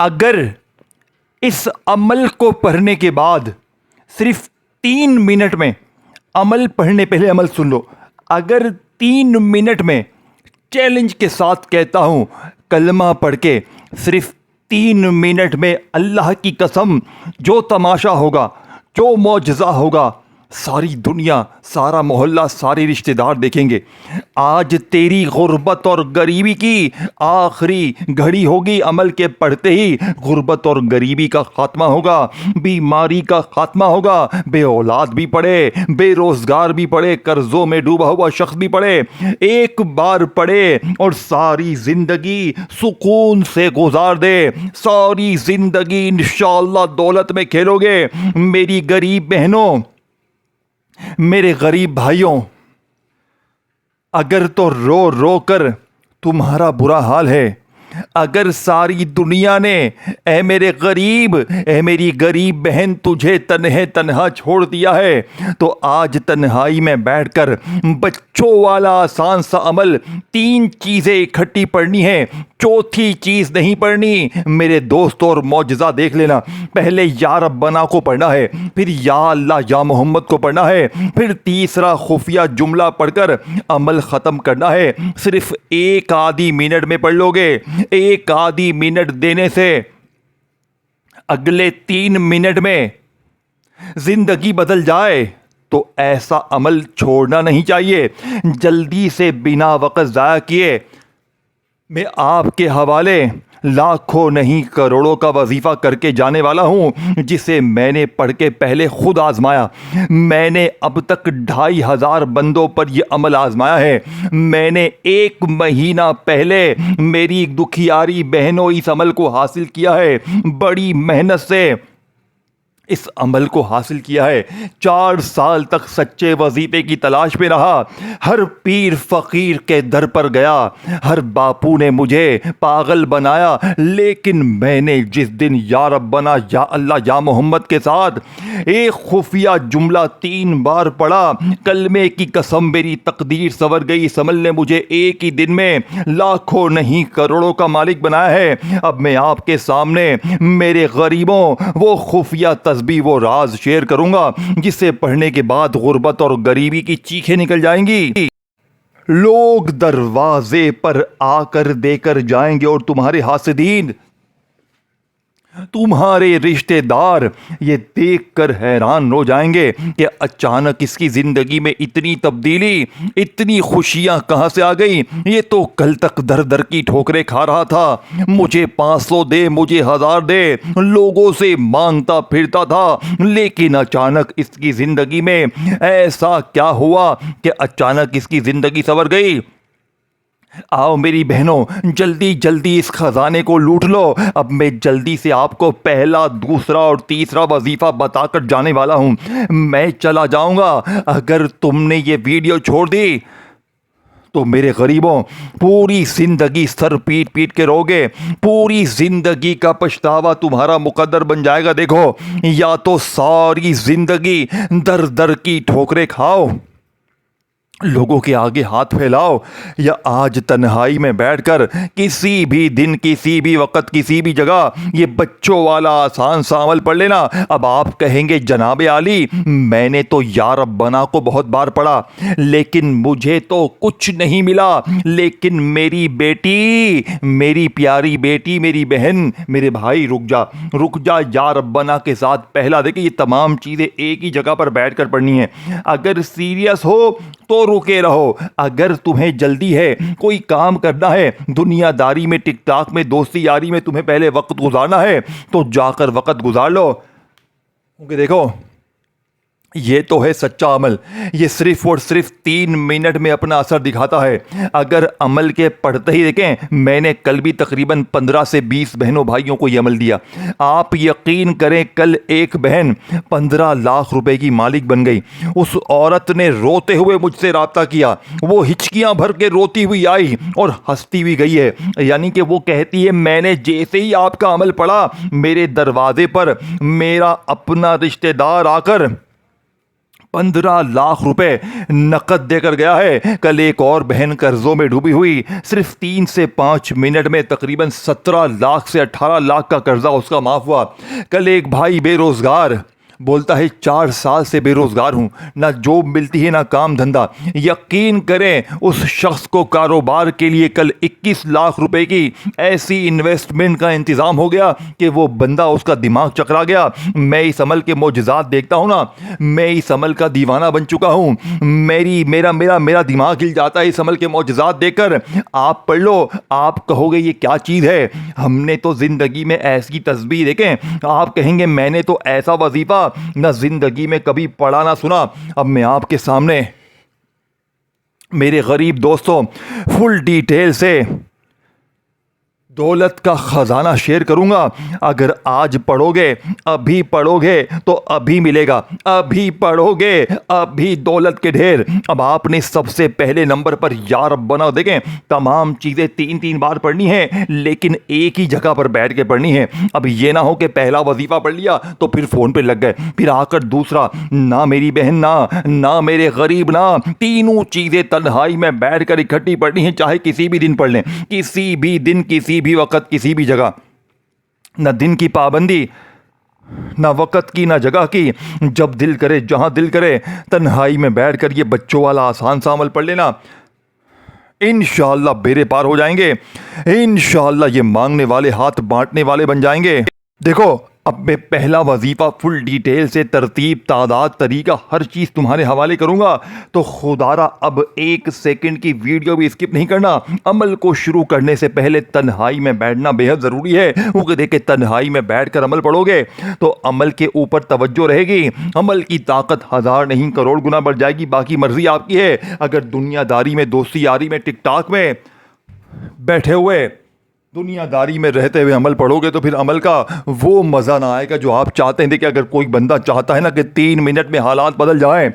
اگر اس عمل کو پڑھنے کے بعد صرف 3 منٹ میں عمل پڑھنے پہلے عمل سن لو، اگر 3 منٹ میں چیلنج کے ساتھ کہتا ہوں کلمہ پڑھ کے صرف 3 منٹ میں اللہ کی قسم جو تماشا ہوگا، جو معجزہ ہوگا، ساری دنیا، سارا محلہ، سارے رشتہ دار دیکھیں گے۔ آج تیری غربت اور غریبی کی آخری گھڑی ہوگی، عمل کے پڑھتے ہی غربت اور غریبی کا خاتمہ ہوگا، بیماری کا خاتمہ ہوگا، بے اولاد بھی پڑے، بے روزگار بھی پڑے، قرضوں میں ڈوبا ہوا شخص بھی پڑے، ایک بار پڑے اور ساری زندگی سکون سے گزار دے، ساری زندگی انشاءاللہ دولت میں کھیلو گے۔ میری غریب بہنوں، میرے غریب بھائیوں، اگر تو رو رو کر تمہارا برا حال ہے، اگر ساری دنیا نے اے میرے غریب، اے میری غریب بہن تجھے تنہا چھوڑ دیا ہے، تو آج تنہائی میں بیٹھ کر بچوں والا آسان سا عمل 3 چیزیں اکٹھی پڑھنی ہے، چوتھی چیز نہیں پڑھنی۔ میرے دوستوں اور معجزہ دیکھ لینا، پہلے یا ربنا کو پڑھنا ہے، پھر یا اللہ یا محمد کو پڑھنا ہے، پھر تیسرا خفیہ جملہ پڑھ کر عمل ختم کرنا ہے۔ صرف 1 آدھی منٹ میں پڑھ لو گے، 1 آدھی منٹ دینے سے اگلے 3 منٹ میں زندگی بدل جائے تو ایسا عمل چھوڑنا نہیں چاہیے۔ جلدی سے بنا وقت ضائع کیے میں آپ کے حوالے لاکھوں نہیں کروڑوں کا وظیفہ کر کے جانے والا ہوں، جسے میں نے پڑھ کے پہلے خود آزمایا۔ میں نے اب تک 2500 بندوں پر یہ عمل آزمایا ہے۔ میں نے 1 مہینہ پہلے میری دکھیاری بہنوں اس عمل کو حاصل کیا ہے، بڑی محنت سے اس عمل کو حاصل کیا ہے۔ 4 سال تک سچے وظیفے کی تلاش میں رہا، ہر پیر فقیر کے در پر گیا، ہر باپو نے مجھے پاگل بنایا، لیکن میں نے جس دن یا ربنا یا اللہ یا محمد کے ساتھ ایک خفیہ جملہ 3 بار پڑھا، کلمے کی قسم میری تقدیر سنور گئی۔ اس عمل نے مجھے ایک ہی دن میں لاکھوں نہیں کروڑوں کا مالک بنایا ہے۔ اب میں آپ کے سامنے میرے غریبوں وہ خفیہ تسبیح، وہ راز شیئر کروں گا جسے پڑھنے کے بعد غربت اور غریبی کی چیخیں نکل جائیں گی۔ لوگ دروازے پر آ کر دے کر جائیں گے اور تمہارے حاسدین، تمہارے رشتہ دار یہ دیکھ کر حیران ہو جائیں گے کہ اچانک اس کی زندگی میں اتنی تبدیلی، اتنی خوشیاں کہاں سے آ گئی؟ یہ تو کل تک در در کی ٹھوکریں کھا رہا تھا، مجھے 500 دے، مجھے 1000 دے، لوگوں سے مانگتا پھرتا تھا، لیکن اچانک اس کی زندگی میں ایسا کیا ہوا کہ اچانک اس کی زندگی سنور گئی؟ آؤ میری بہنوں، جلدی جلدی اس خزانے کو لوٹ لو۔ اب میں جلدی سے آپ کو پہلا، دوسرا اور تیسرا وظیفہ بتا کر جانے والا ہوں۔ میں چلا جاؤں گا، اگر تم نے یہ ویڈیو چھوڑ دی تو میرے غریبوں پوری زندگی سر پیٹ پیٹ کے روگے، پوری زندگی کا پچھتاوا تمہارا مقدر بن جائے گا۔ دیکھو، یا تو ساری زندگی در در کی ٹھوکریں کھاؤ، لوگوں کے آگے ہاتھ پھیلاؤ، یا آج تنہائی میں بیٹھ کر کسی بھی دن، کسی بھی وقت، کسی بھی جگہ یہ بچوں والا آسان سا عمل پڑھ لینا۔ اب آپ کہیں گے جناب عالی، میں نے تو یا ربنا کو بہت بار پڑھا لیکن مجھے تو کچھ نہیں ملا۔ لیکن میری بیٹی، میری پیاری بیٹی، میری بہن، میرے بھائی، رک جا یا ربنا کے ساتھ پہلا دیکھیں، یہ تمام چیزیں ایک ہی جگہ پر بیٹھ کر پڑھنی ہے۔ اگر سیریس ہو تو رکے رہو، اگر تمہیں جلدی ہے، کوئی کام کرنا ہے، دنیا داری میں، ٹک ٹاک میں، دوستی یاری میں تمہیں پہلے وقت گزارنا ہے تو جا کر وقت گزار لو، کیونکہ دیکھو یہ تو ہے سچا عمل، یہ صرف اور صرف 3 منٹ میں اپنا اثر دکھاتا ہے۔ اگر عمل کے پڑھتے ہی دیکھیں، میں نے کل بھی تقریباً 15 سے 20 بہنوں بھائیوں کو یہ عمل دیا۔ آپ یقین کریں، کل ایک بہن 15 لاکھ روپے کی مالک بن گئی۔ اس عورت نے روتے ہوئے مجھ سے رابطہ کیا، وہ ہچکیاں بھر کے روتی ہوئی آئی اور ہنستی ہوئی گئی ہے، یعنی کہ وہ کہتی ہے میں نے جیسے ہی آپ کا عمل پڑھا، میرے دروازے پر میرا اپنا رشتہ دار آ کر 15 लाख रुपए नकद देकर गया है। कल एक और बहन कर्जों में डूबी हुई, सिर्फ 3 से 5 मिनट में तकरीबन 17 लाख से 18 लाख का कर्जा उसका माफ हुआ। कल एक भाई बेरोजगार बोलता है 4 साल से बेरोजगार हूं, ना जॉब मिलती है ना काम धंधा। यकीन करें उस शख्स को कारोबार के लिए कल 21 लाख रुपए की ऐसी इन्वेस्टमेंट का इंतजाम हो गया कि वो बंदा, उसका दिमाग चकरा गया। मैं इस अमल के मोजज़ात देखता हूं ना, मैं इस अमल का दीवाना बन चुका हूं। मेरा दिमाग हिल जाता है इस अमल के मोजज़ात देखकर। आप पढ़ लो, आप कहोगे ये क्या चीज़ है, हमने तो ज़िंदगी में ऐसी तस्बीह देखें। आप कहेंगे मैंने तो ऐसा वजीफा ना जिंदगी में कभी पढ़ा ना सुना। अब मैं आपके सामने मेरे गरीब दोस्तों फुल डिटेल से दौलत का खजाना शेयर करूंगा। अगर आज पढ़ोगे, अभी पढ़ोगे तो अभी मिलेगा, अभी पढ़ोगे अभी दौलत के ढेर। अब आपने सबसे पहले नंबर पर या रब्बना, देखें तमाम चीज़ें 3-3 बार पढ़नी है, लेकिन एक ही जगह पर बैठ के पढ़नी है। अब ये ना हो कि पहला वजीफा पढ़ लिया तो फिर फ़ोन पे लग गए, फिर आकर दूसरा। ना मेरी बहन, ना मेरे गरीब, ना तीनों चीज़ें तन्हाई में बैठ कर इकट्ठी पढ़नी है। चाहे किसी भी दिन पढ़ लें, किसी भी दिन, किसी भी वक्त, किसी भी जगह। न दिन की पाबंदी, ना वक्त की, ना जगह की। जब दिल करे, जहां दिल करे, तन्हाई में बैठकर ये बच्चों वाला आसान सा अमल पढ़ लेना। इंशाअल्लाह बेड़े पार हो जाएंगे। इंशाअल्लाह ये मांगने वाले हाथ बांटने वाले बन जाएंगे। देखो, अब मैं पहला वजीफा फुल डिटेल से तरतीब, तादाद, तरीका, हर चीज़ तुम्हारे हवाले करूंगा। तो खुदारा अब 1 सेकंड की वीडियो भी स्किप नहीं करना। अमल को शुरू करने से पहले तन्हाई में बैठना बेहद ज़रूरी है, क्योंकि देखे तन्हाई में बैठकर अमल पढ़ोगे तो अमल के ऊपर तवज्जो रहेगी। अमल की ताकत 1000 नहीं करोड़ गुना बढ़ जाएगी। बाकी मर्जी आपकी है। अगर दुनियादारी में, दोस्ती यारी में, टिकटॉक में बैठे हुए, दुनियादारी में रहते हुए अमल पढ़ोगे तो फिर अमल का वो मज़ा ना आएगा जो आप चाहते हैं। देखिए, अगर कोई बंदा चाहता है ना कि 3 मिनट में हालात बदल जाएं,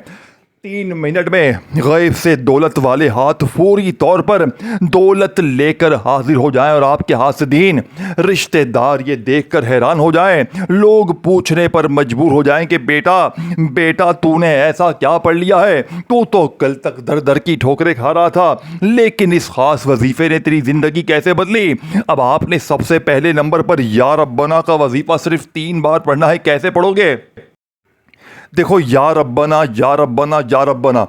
3 मिनट में गैब से दौलत वाले हाथ फौरी तौर पर दौलत लेकर हाजिर हो जाएं और आपके हाथ से दीन, रिश्तेदार ये देखकर हैरान हो जाएं, लोग पूछने पर मजबूर हो जाएं कि बेटा तूने ऐसा क्या पढ़ लिया है, तू तो कल तक दर दर की ठोकरें खा रहा था, लेकिन इस खास वजीफे ने तेरी जिंदगी कैसे बदली। अब आपने सबसे पहले नंबर पर या रब्बना का वजीफा सिर्फ 3 बार पढ़ना है। कैसे पढ़ोगे? देखो, या रब्बना, या रब्बना, या रब्बना,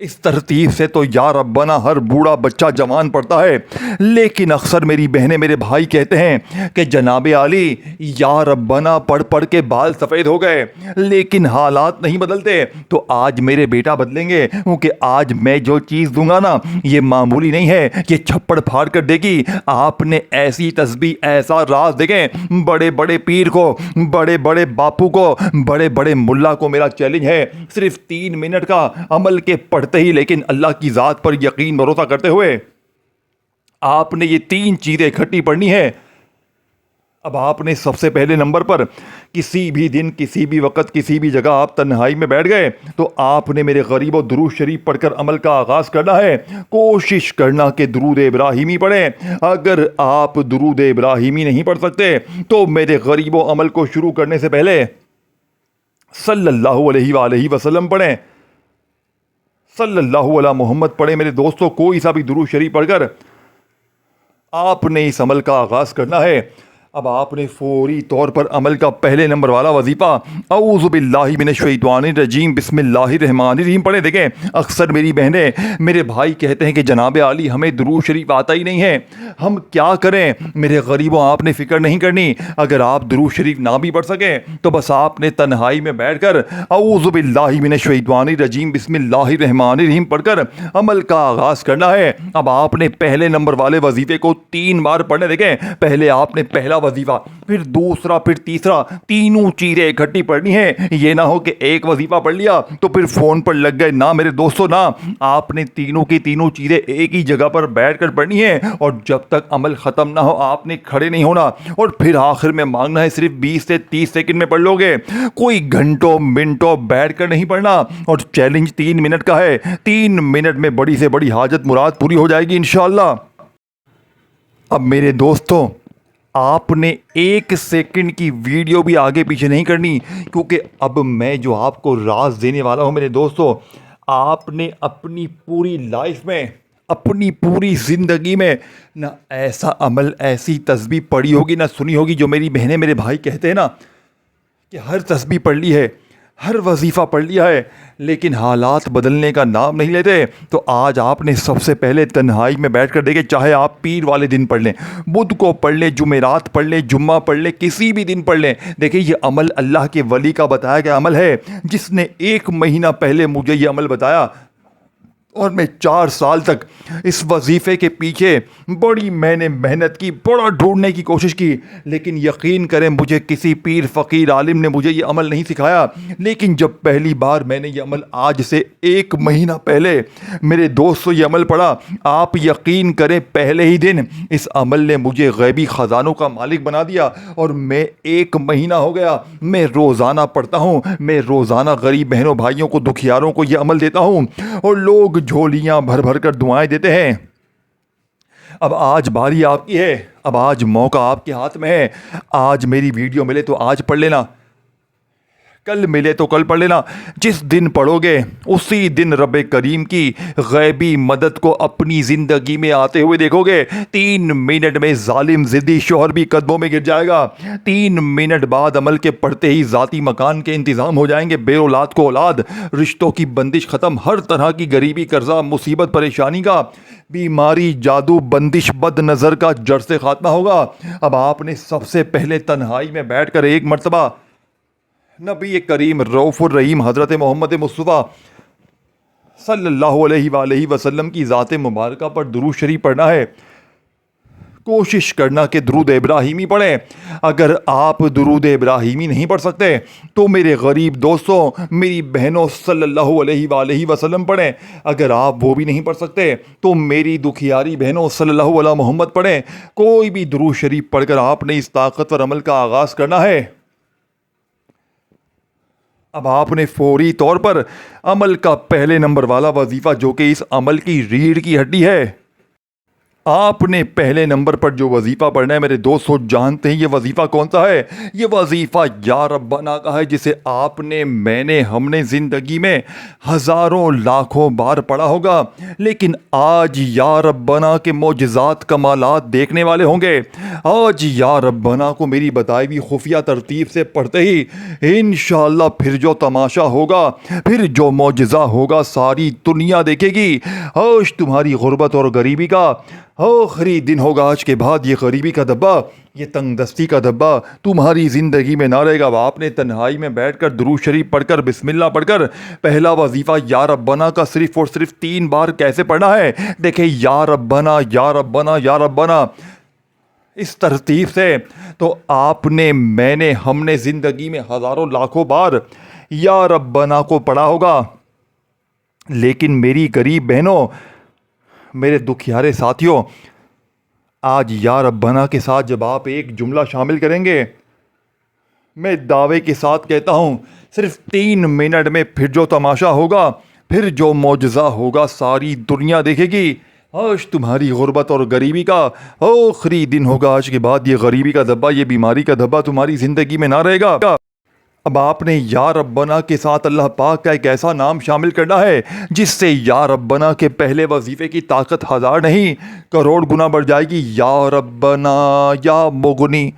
इस तरतीब से तो या रब्बना हर बूढ़ा बच्चा जवान पढ़ता है। लेकिन अक्सर मेरी बहनें, मेरे भाई कहते हैं कि जनाबे आली या रब्बना पढ़ पढ़ के बाल सफ़ेद हो गए, लेकिन हालात नहीं बदलते। तो आज मेरे बेटा बदलेंगे, क्योंकि आज मैं जो चीज़ दूंगा ना, ये मामूली नहीं है, ये छप्पड़ फाड़ कर देगी। आपने ऐसी तस्बीह, ऐसा राज देखें। बड़े बड़े पीर को, बड़े बड़े बापू को, बड़े बड़े मुल्ला को मेरा चैलेंज है, सिर्फ 3 मिनट का अमल के पढ़ते ही, लेकिन अल्लाह की ज़ात पर यकीन भरोसा करते हुए आपने ये 3 चीज़ें इकट्ठी पढ़नी है। अब आपने सबसे पहले नंबर पर किसी भी दिन, किसी भी वक्त, किसी भी जगह आप तन्हाई में बैठ गए तो आपने मेरे गरीबों दुरूद शरीफ पढ़कर अमल का आगाज़ करना है। कोशिश करना कि दुरूद इब्राहिमी पढ़ें। अगर आप दुरूद इब्राहिमी नहीं पढ़ सकते तो मेरे गरीबों अमल को शुरू करने से पहले सल्लल्लाहु अलैहि वसल्लम पढ़ें, सल्लल्लाहु अला मोहम्मद पढ़े। मेरे दोस्तों, कोई सा भी दुरूद शरीफ पढ़कर आपने इस अमल का आगाज़ करना है। अब आपने फौरी तौर पर अमल का पहले नंबर वाला वजीफ़ा औज़ु बिल्लाहि मिनश्शैतानिर रजीम बिस्मिल्लाहिर रहमानिर रहीम पढ़े। देखें, अक्सर मेरी बहनें, मेरे भाई कहते हैं कि जनाब आली हमें दुरूद शरीफ आता ही नहीं है, हम क्या करें। मेरे गरीबों, आपने फ़िक्र नहीं करनी। अगर आप दुरूद शरीफ ना भी पढ़ सकें तो बस आपने तन्हाई में बैठकर औज़ु बिल्लाहि मिनश्शैतानिर रजीम बिस्मिल्लाहिर रहमानिर रहीम पढ़कर अमल का आगाज़ करना है। अब आपने पहले नंबर वाले वजीफ़े को 3 बार पढ़ने। देखें, पहले आपने पहला वजीफा, फिर दूसरा, फिर तीसरा, तीनों चीजें इकट्ठी पढ़नी है। ये ना हो कि एक वजीफा पढ़ लिया तो फिर फोन पर लग गए। ना मेरे दोस्तों, ना, आपने तीनों की तीनों चीजें एक ही जगह पर बैठकर पढ़नी है। और जब तक अमल खत्म ना हो आपने खड़े नहीं होना। और फिर आखिर में मांगना है, सिर्फ 20 से 30 सेकंड में पढ़ लोगे, कोई घंटों मिनटों बैठकर नहीं पढ़ना। और चैलेंज 3 मिनट का है। 3 मिनट में बड़ी से बड़ी हाजत मुराद पूरी हो जाएगी इंशाअल्लाह। अब मेरे दोस्तों, آپ نے ایک سیکنڈ کی ویڈیو بھی آگے پیچھے نہیں کرنی، کیونکہ اب میں جو آپ کو راز دینے والا ہوں میرے دوستو، آپ نے اپنی پوری لائف میں، اپنی پوری زندگی میں نہ ایسا عمل، ایسی تسبیح پڑھی ہوگی، نہ سنی ہوگی، جو میری بہنیں میرے بھائی کہتے ہیں نا کہ ہر تسبیح پڑھ لی ہے، ہر وظیفہ پڑھ لیا ہے، لیکن حالات بدلنے کا نام نہیں لیتے۔ تو آج آپ نے سب سے پہلے تنہائی میں بیٹھ کر دیکھیں، چاہے آپ پیر والے دن پڑھ لیں، بدھ کو پڑھ لیں، جمعرات پڑھ لیں، جمعہ پڑھ لیں، کسی بھی دن پڑھ لیں، دیکھیں یہ عمل اللہ کے ولی کا بتایا گیا عمل ہے، جس نے 1 مہینہ پہلے مجھے یہ عمل بتایا، اور میں 4 سال تک اس وظیفے کے پیچھے میں نے محنت کی، بڑا ڈھونڈنے کی کوشش کی، لیکن یقین کریں مجھے کسی پیر فقیر عالم نے مجھے یہ عمل نہیں سکھایا۔ لیکن جب پہلی بار میں نے یہ عمل آج سے 1 مہینہ پہلے میرے دوست سے یہ عمل پڑھا، آپ یقین کریں پہلے ہی دن اس عمل نے مجھے غیبی خزانوں کا مالک بنا دیا، اور میں 1 مہینہ ہو گیا میں روزانہ پڑھتا ہوں، میں روزانہ غریب بہنوں بھائیوں کو، دکھیاروں کو یہ عمل دیتا ہوں، اور لوگ جھولیاں بھر بھر کر دعائیں دیتے ہیں۔ اب آج باری آپ کی ہے، اب آج موقع آپ کے ہاتھ میں ہے، آج میری ویڈیو ملے تو آج پڑھ لینا، کل ملے تو کل پڑھ لینا، جس دن پڑھو گے اسی دن رب کریم کی غیبی مدد کو اپنی زندگی میں آتے ہوئے دیکھو گے۔ 3 منٹ میں ظالم ضدی شوہر بھی قدموں میں گر جائے گا، 3 منٹ بعد عمل کے پڑھتے ہی ذاتی مکان کے انتظام ہو جائیں گے، بے اولاد کو اولاد، رشتوں کی بندش ختم، ہر طرح کی غریبی، قرضہ، مصیبت، پریشانی کا، بیماری، جادو، بندش، بد نظر کا جڑ سے خاتمہ ہوگا۔ اب آپ نے سب سے پہلے تنہائی میں بیٹھ کر ایک مرتبہ نبی کریم رؤوف الرحیم حضرت محمد مصطفیٰ صلی اللہ علیہ وآلہ وسلم کی ذات مبارکہ پر درود شریف پڑھنا ہے۔ کوشش کرنا کہ درود ابراہیمی پڑھیں۔ اگر آپ درود ابراہیمی نہیں پڑھ سکتے تو میرے غریب دوستوں، میری بہنوں، صلی اللہ علیہ وآلہ وسلم پڑھیں۔ اگر آپ وہ بھی نہیں پڑھ سکتے تو میری دکھیاری بہنوں، صلی اللہ علیہ محمد پڑھیں۔ کوئی بھی درود شریف پڑھ کر آپ نے اس طاقتور عمل کا آغاز کرنا ہے۔ اب آپ نے فوری طور پر عمل کا پہلے نمبر والا وظیفہ، جو کہ اس عمل کی ریڑھ کی ہڈی ہے، آپ نے پہلے نمبر پر جو وظیفہ پڑھنا ہے میرے دوستو، جانتے ہیں یہ وظیفہ کون سا ہے؟ یہ وظیفہ یا ربنا کا ہے، جسے آپ نے، میں نے، ہم نے زندگی میں ہزاروں لاکھوں بار پڑھا ہوگا، لیکن آج یا ربنا کے معجزات کمالات دیکھنے والے ہوں گے۔ آج یا ربنا کو میری بتائی ہوئی خفیہ ترتیب سے پڑھتے ہی انشاءاللہ پھر جو تماشا ہوگا، پھر جو معجزہ ہوگا، ساری دنیا دیکھے گی۔ آج تمہاری غربت اور غریبی کا آخری دن ہوگا، آج کے بعد یہ غریبی کا دبا، یہ تنگ دستی کا دبا تمہاری زندگی میں نہ رہے گا۔ اب آپ نے تنہائی میں بیٹھ کر درود شریف پڑھ کر، بسم اللہ پڑھ کر، پہلا وظیفہ یا ربنا کا صرف اور صرف 3 بار کیسے پڑھنا ہے؟ دیکھیں، یا ربنا، یا ربنا، یا ربنا، اس ترتیب سے تو آپ نے، میں نے، ہم نے زندگی میں ہزاروں لاکھوں بار یا ربنا کو پڑھا ہوگا، لیکن میری غریب بہنوں، میرے دکھیارے ساتھیوں، آج یا ربنا کے ساتھ جب آپ ایک جملہ شامل کریں گے، میں دعوے کے ساتھ کہتا ہوں صرف 3 منٹ میں پھر جو تماشا ہوگا، پھر جو معجزہ ہوگا، ساری دنیا دیکھے گی۔ آج تمہاری غربت اور غریبی کا آخری دن ہوگا، آج کے بعد یہ غریبی کا دھبا، یہ بیماری کا دھبا تمہاری زندگی میں نہ رہے گا۔ اب آپ نے یا ربنا کے ساتھ اللہ پاک کا ایک ایسا نام شامل کرنا ہے جس سے یا ربنا کے پہلے وظیفے کی طاقت 1000 نہیں، کروڑ گنا بڑھ جائے گی۔ یا ربنا یا مغنی،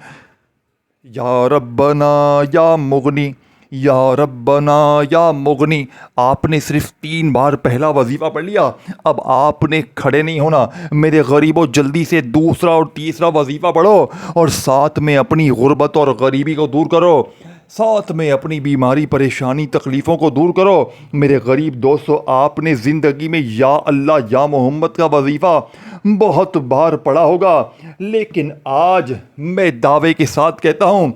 یا ربنا یا مغنی، یا ربنا یا مغنی۔ آپ نے صرف 3 بار پہلا وظیفہ پڑھ لیا، اب آپ نے کھڑے نہیں ہونا، میرے غریبوں، جلدی سے دوسرا اور تیسرا وظیفہ پڑھو، اور ساتھ میں اپنی غربت اور غریبی کو دور کرو، ساتھ میں اپنی بیماری، پریشانی، تکلیفوں کو دور کرو۔ میرے غریب دوستو، آپ نے زندگی میں یا اللہ یا محمد کا وظیفہ بہت بار پڑھا ہوگا، لیکن آج میں دعوے کے ساتھ کہتا ہوں،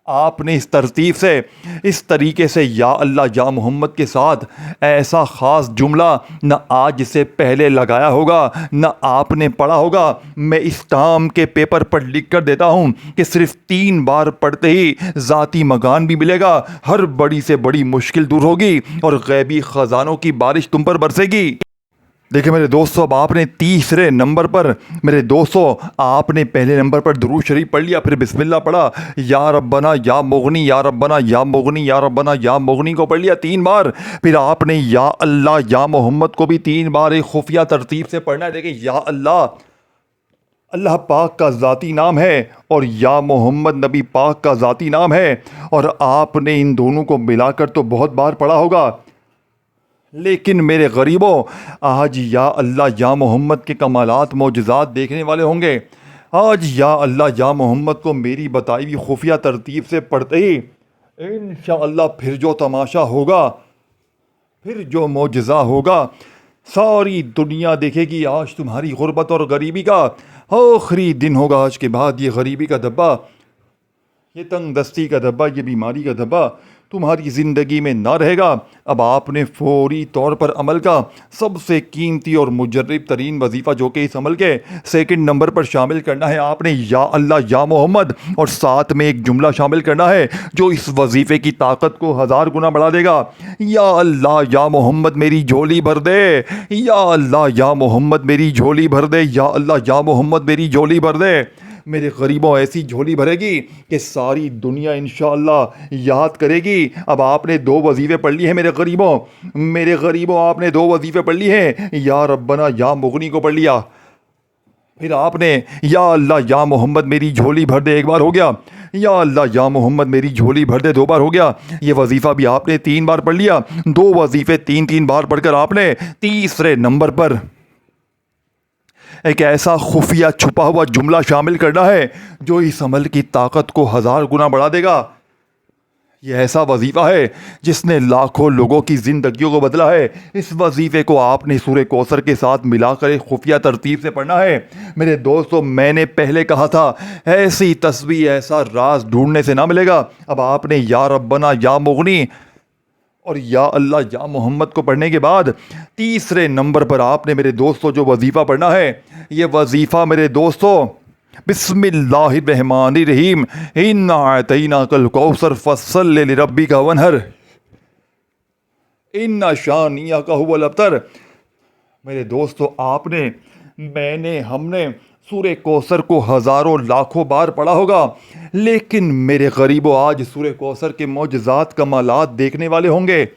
آپ نے اس ترتیب سے، اس طریقے سے یا اللہ یا محمد کے ساتھ ایسا خاص جملہ نہ آج سے پہلے لگایا ہوگا، نہ آپ نے پڑھا ہوگا۔ میں اس کام کے پیپر پر لکھ کر دیتا ہوں کہ صرف 3 بار پڑھتے ہی ذاتی مکان بھی ملے گا، ہر بڑی سے بڑی مشکل دور ہوگی، اور غیبی خزانوں کی بارش تم پر برسے گی۔ देखिए मेरे दोस्तों, अब आपने तीसरे नंबर पर, मेरे दोस्तों आपने पहले नंबर पर दुरूद शरीफ पढ़ लिया, फिर बिस्मिल्लाह पढ़ा, या रब्बना या मुगनी, या रब्बना या मुगनी, या रब्बना या मुगनी को पढ़ लिया 3 बार। फिर आपने या अल्लाह या मोहम्मद को भी 3 बार एक खुफिया तरतीब से पढ़ना है। देखिए या अल्लाह अल्लाह पाक का ज़ाती नाम है और या मोहम्मद नबी पाक का ज़ाती नाम है, और आपने इन दोनों को मिलाकर तो बहुत बार पढ़ा होगा। लेकिन मेरे गरीबों, आज या अल्लाह या मोहम्मद के कमालात मोजज़ात देखने वाले होंगे। आज या अल्लाह या मोहम्मद को मेरी बताई हुई खुफिया तरतीब से पढ़ते ही इंशाअल्लाह फिर जो तमाशा होगा, फिर जो मोजज़ा होगा, सारी दुनिया देखेगी। आज तुम्हारी गुर्बत और गरीबी का आखिरी दिन होगा। आज के बाद ये गरीबी का धब्बा, ये तंग दस्ती का धब्बा, ये बीमारी का धब्बा तुम्हारी ज़िंदगी में ना रहेगा। अब आपने फौरी तौर पर अमल का सबसे कीमती और मुजर्रब तरीन वजीफ़ा, जो कि इस अमल के सेकंड नंबर पर शामिल करना है, आपने या अल्लाह या मोहम्मद और साथ में एक जुमला शामिल करना है जो इस वजीफ़े की ताकत को 1000 गुना बढ़ा देगा। या अल्लाह या मोहम्मद मेरी झोली भर दे, या अल्लाह या मोहम्मद मेरी झोली भर दे, या अल्लाह या मोहम्मद मेरी झोली भर दे। मेरे गरीबों, ऐसी झोली भरेगी कि सारी दुनिया इंशाअल्लाह याद करेगी। अब आपने 2 वजीफ़े पढ़ लिए हैं मेरे गरीबों आपने 2 वजीफ़े पढ़ लिए हैं। या रब्बना या मुगनी को पढ़ लिया, फिर आपने या अल्लाह या मोहम्मद मेरी झोली भर दे 1 बार हो गया, या अल्लाह या मोहम्मद मेरी झोली भर दे 2 बार हो गया। ये वजीफ़ा भी आपने 3 बार पढ़ लिया। 2 वजीफ़े 3-3 बार पढ़कर आपने तीसरे नंबर पर एक ऐसा खुफिया छुपा हुआ जुमला शामिल करना है जो इस अमल की ताकत को 1000 गुना बढ़ा देगा। ये ऐसा वजीफ़ा है जिसने लाखों लोगों की ज़िंदगियों को बदला है। इस वजीफ़े को आपने सूरह कौसर के साथ मिलाकर एक खुफिया तरतीब से पढ़ना है। मेरे दोस्तों, मैंने पहले कहा था, ऐसी तस्बीह, ऐसा राज ढूंढने से ना मिलेगा। अब आपने या रब्बना या मुगनी और या अल्लाह या मोहम्मद को पढ़ने के बाद तीसरे नंबर पर आपने मेरे दोस्तों जो वजीफ़ा पढ़ना है, ये वजीफ़ा मेरे दोस्तों बिस्मिल्लाहिर्रहमानिर्रहीम, इन्ना अतैनाकल कौसर फस्सल्लि लिरब्बिका वन्हर, इन्ना शानिअका हुवल अब्तर। मेरे दोस्तों, आपने, मैंने, हमने सूरह कौसर को हज़ारों लाखों बार पढ़ा होगा, लेकिन मेरे गरीबों, आज सूरह कौसर के मौजज़ात कमालात देखने वाले होंगे।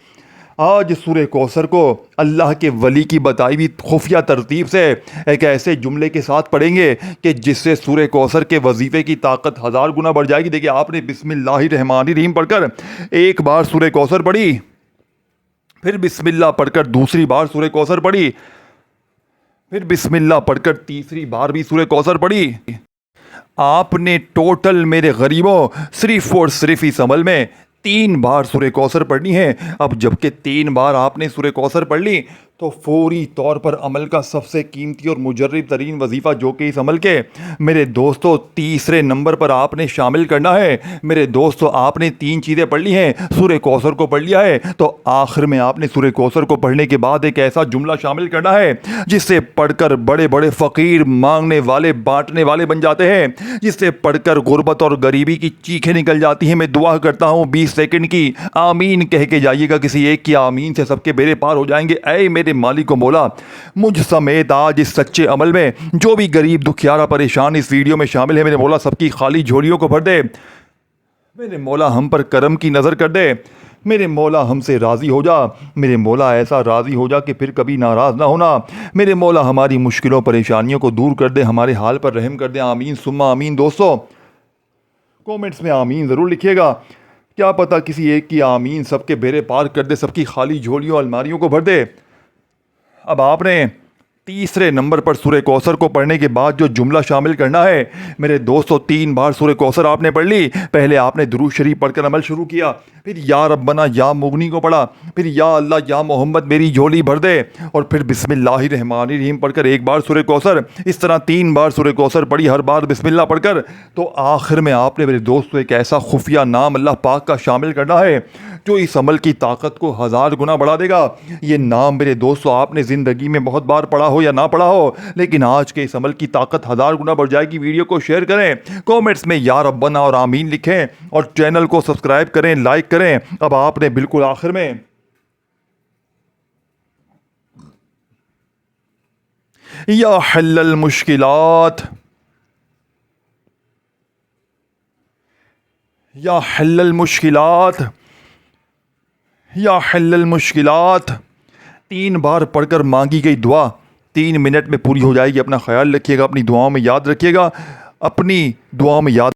आज सूरह कौसर को अल्लाह के वली की बताई हुई खुफिया तरतीब से एक ऐसे जुमले के साथ पढ़ेंगे कि जिससे सूरह कौसर के वजीफ़े की ताकत 1000 गुना बढ़ जाएगी। देखिए, आपने बिस्मिल्लाहिर्रहमानिर्रहीम पढ़कर 1 बार सूरह कौसर पढ़ी, फिर बिस्मिल्लाह पढ़कर दूसरी बार सूरह कौसर पढ़ी, फिर बिस्मिल्लाह पढ़कर तीसरी बार भी सूरह कौसर पढ़ी। आपने टोटल मेरे गरीबों सिर्फ और सिर्फ इस अमल में 3 बार सूरह कौसर पढ़नी है। अब जबकि 3 बार आपने सूरह कौसर पढ़ ली तो फौरी तौर पर अमल का सबसे कीमती और मुजर्रब तरीन वजीफ़ा, जो कि इस अमल के मेरे दोस्तों तीसरे नंबर पर आपने शामिल करना है। मेरे दोस्तों, आपने 3 चीज़ें पढ़ ली हैं। सूरह कौसर को पढ़ लिया है तो आखिर में आपने सूरह कौसर को पढ़ने के बाद एक ऐसा जुमला शामिल करना है जिससे पढ़कर बड़े बड़े फ़कीर, मांगने वाले, बांटने वाले बन जाते हैं, जिससे पढ़कर गुर्बत और गरीबी की चीखें निकल जाती हैं। मैं दुआ करता हूँ 20 सेकंड की आमीन कह के जाइएगा। किसी एक की आमीन से सबके बेड़े पार हो जाएंगे। ऐ मेरे मालिक मौला, मुझ समेत आज इस सच्चे अमल में जो भी गरीब, दुखियारा, परेशान इस वीडियो में शामिल है, मेरे मौला सबकी खाली झोलियों को भर दे। मेरे मौला हम पर करम की नज़र कर दे। मेरे मौला हमसे राज़ी हो जा। मेरे मौला ऐसा राज़ी हो जा कि फिर कभी नाराज़ ना होना। मेरे मौला हमारी मुश्किलों, परेशानियों को दूर कर दे, हमारे हाल पर रहम कर दे। आमीन सुम्मा आमीन। दोस्तों, कमेंट्स में आमीन ज़रूर लिखिएगा। क्या पता किसी एक की आमीन सबके बेड़े पार कर दे, सबकी खाली झोलियों, अलमारियों को भर दे। अब आपने तीसरे नंबर पर सूरह कौसर को पढ़ने के बाद जो जुमला शामिल करना है, मेरे दोस्तों 3 बार सूरह कौसर आपने पढ़ ली। पहले आपने दुरूद शरीफ पढ़कर अमल शुरू किया, फिर या रब्बना या मुगनी को पढ़ा, फिर या अल्लाह या मोहम्मद मेरी झोली भर दे, और फिर बिस्मिल्लाहिर्रहमानिर्रहीम पढ़कर 1 बार सूरह कौसर। इस तरह 3 बार सूरह कौसर पढ़ी, हर बार बिस्मिल्लाह पढ़कर। तो आखिर में आपने मेरे दोस्तों एक ऐसा खुफिया नाम अल्लाह पाक का शामिल करना है जो इस अमल की ताकत को 1000 गुना बढ़ा देगा। ये नाम मेरे दोस्तों आपने ज़िंदगी में बहुत बार पढ़ा हो या ना पढ़ा हो, लेकिन आज के इस अमल की ताकत 1000 गुना बढ़ जाएगी। वीडियो को शेयर करें, कमेंट्स में या रब्बना और आमीन लिखें, और चैनल को सब्सक्राइब करें, लाइक करें। अब आपने बिल्कुल आखिर में یا حل المشکلات، یا حل المشکلات، یا حل المشکلات۔ 3 بار پڑھ کر مانگی گئی دعا 3 منٹ میں پوری ہو جائے گی۔ اپنا خیال رکھیے گا، اپنی دعاؤں میں یاد رکھیے گا، اپنی دعاؤں میں یاد